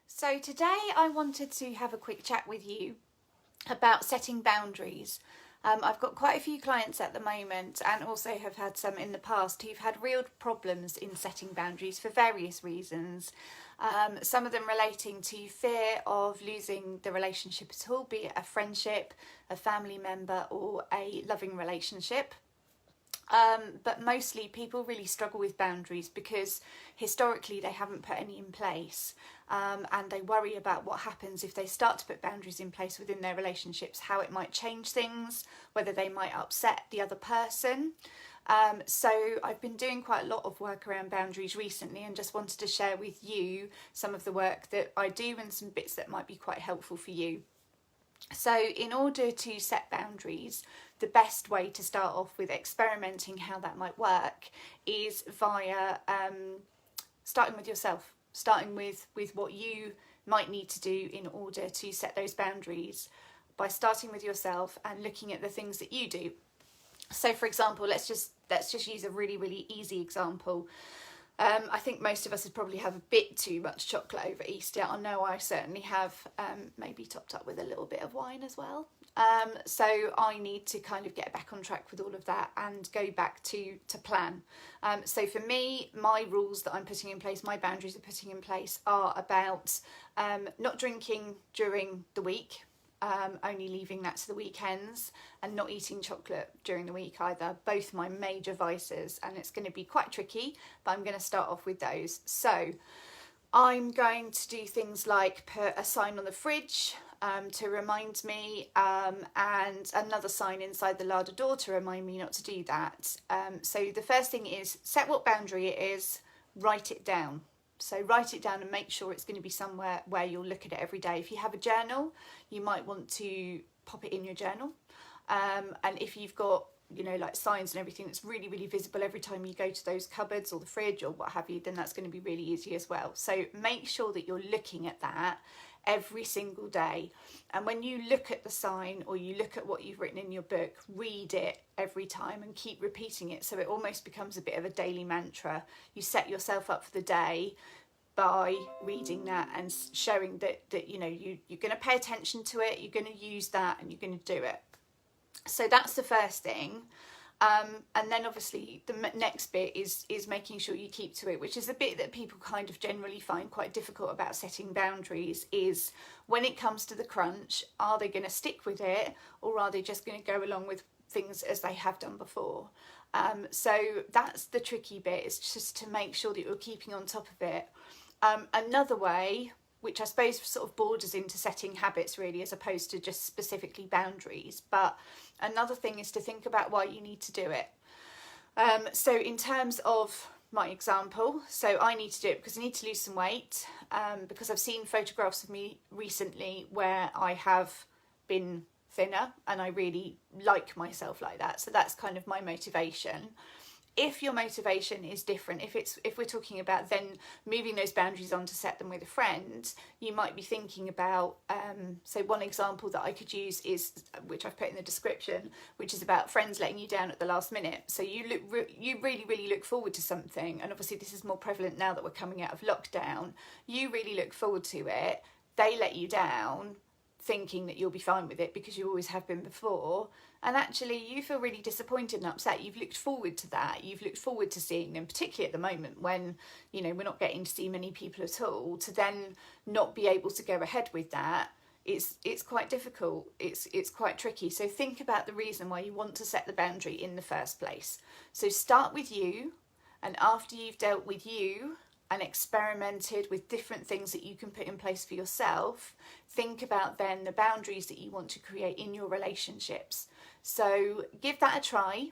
So today I wanted to have a quick chat with you about setting boundaries. I've got quite a few clients at the moment and also have had some in the past who've had real problems in setting boundaries for various reasons. Some of them relating to fear of losing the relationship at all, be it a friendship, a family member or a loving relationship. But mostly people really struggle with boundaries because historically they haven't put any in place, and they worry about what happens if they start to put boundaries in place within their relationships, how it might change things, whether they might upset the other person. So I've been doing quite a lot of work around boundaries recently and just wanted to share with you some of the work that I do and some bits that might be quite helpful for you. So in order to set boundaries, the best way to start off with experimenting how that might work is via starting with yourself, starting with what you might need to do in order to set those boundaries, by starting with yourself and looking at the things that you do. So for example, let's just use a really easy example. I think most of us would probably have a bit too much chocolate over Easter. I know I certainly have, maybe topped up with a little bit of wine as well. So I need to kind of get back on track with all of that and go back to plan. So for me, my rules that I'm putting in place, my boundaries I'm putting in place are about not drinking during the week. Only leaving that to the weekends, and not eating chocolate during the week either. Both my major vices, and it's going to be quite tricky, but I'm going to start off with those. So I'm going to do things like put a sign on the fridge to remind me, and another sign inside the larder door to remind me not to do that. So the first thing is set what boundary it is, write it down. So write it down and make sure it's going to be somewhere where you'll look at it every day. If you have a journal, you might want to pop it in your journal. And if you've got, like signs and everything that's really visible every time you go to those cupboards or the fridge or what have you, then that's going to be really easy as well. So make sure that you're looking at that every single day. And when you look at the sign or you look at what you've written in your book, read it every time and keep repeating it, so it almost becomes a bit of a daily mantra. You set yourself up for the day by reading that and showing that you're going to pay attention to it, you're going to use that, and you're going to do it. So that's the first thing. And then obviously the next bit is making sure you keep to it, which is the bit that people kind of generally find quite difficult about setting boundaries, is when it comes to the crunch, are they going to stick with it, or are they just going to go along with things as they have done before? So that's the tricky bit, is just to make sure that you're keeping on top of it. Another way, which I suppose sort of borders into setting habits really, as opposed to just specifically boundaries, but another thing is to think about why you need to do it. So in terms of my example, so I need to do it because I need to lose some weight, because I've seen photographs of me recently where I have been thinner and I really like myself like that. So that's kind of my motivation. If your motivation is different, if we're talking about then moving those boundaries on to set them with a friend, you might be thinking about, so one example that I could use is, which I've put in the description, which is about friends letting you down at the last minute. So you really look forward to something, and obviously this is more prevalent now that we're coming out of lockdown. You really look forward to it, they let you down, thinking that you'll be fine with it because you always have been before, and actually you feel really disappointed and upset. You've looked forward to that, you've looked forward to seeing them, particularly at the moment when we're not getting to see many people at all. To then not be able to go ahead with that, it's quite difficult, it's quite tricky. So think about the reason why you want to set the boundary in the first place. So start with you, and after you've dealt with you and experimented with different things that you can put in place for yourself, think about then the boundaries that you want to create in your relationships. So give that a try.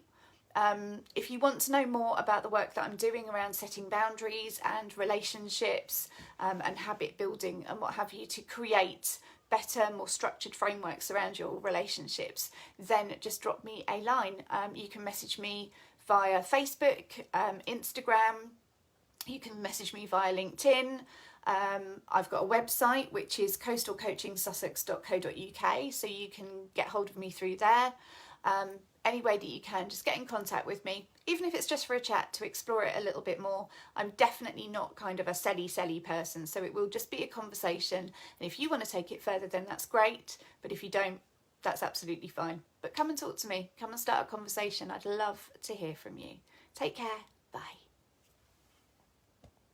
If you want to know more about the work that I'm doing around setting boundaries and relationships, and habit building and what have you, to create better, more structured frameworks around your relationships, then just drop me a line. You can message me via Facebook, Instagram. You can message me via LinkedIn. I've got a website which is coastalcoachingsussex.co.uk, so you can get hold of me through there. any way that you can, just get in contact with me, even if it's just for a chat to explore it a little bit more. I'm definitely not kind of a selly person, so it will just be a conversation. And if you want to take it further, then that's great. But if you don't, that's absolutely fine. But come and talk to me. Come and start a conversation. I'd love to hear from you. Take care. Bye.